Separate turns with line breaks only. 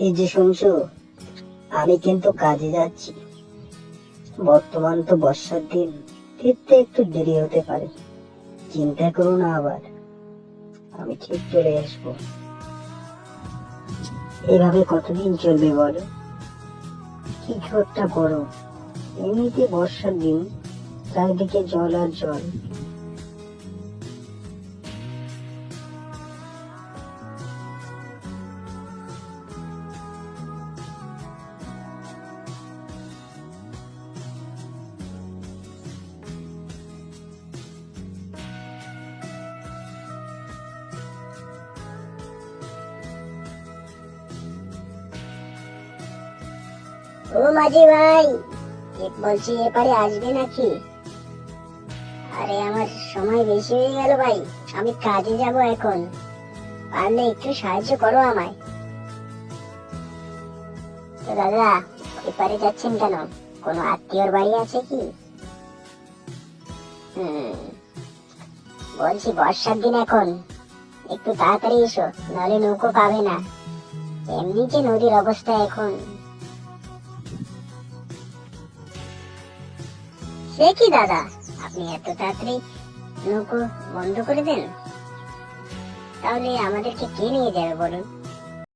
এই যে শুনছো, আমি কিন্তু কাজে যাচ্ছি। বর্তমান তো বর্ষার দিন, ফিরতে একটু দেরি হতে পারে। চিন্তা করো না আবার, আমি ঠিক চলে আসবো। এভাবে কতদিন চলবে বলো? কিছু একটা করো। এমনিতে বর্ষার দিন, চারিদিকে জল আর জল।
ও মাঝি ভাই, বলছি এপারে আসবে নাকি? আরে আমার সময় বেশি হয়ে গেল ভাই, আমি কাজে যাব এখন। পারলে একটু সাহায্য করো আমায়। তো দাদা, এপারে যাচ্ছেন কেন? কোনো আত্মীয়র বাড়ি আছে কি? হুম, বলছি বর্ষার দিন এখন, একটু তাড়াতাড়ি এসো, নাহলে নৌকো পাবে না। এমনি যে নদীর অবস্থা এখন। সে কি দাদা, আপনি এত তাড়াতাড়ি নৌকো বন্ধ করে দেন? তাহলে আমাদেরকে কে নিয়ে যাবে বলুন?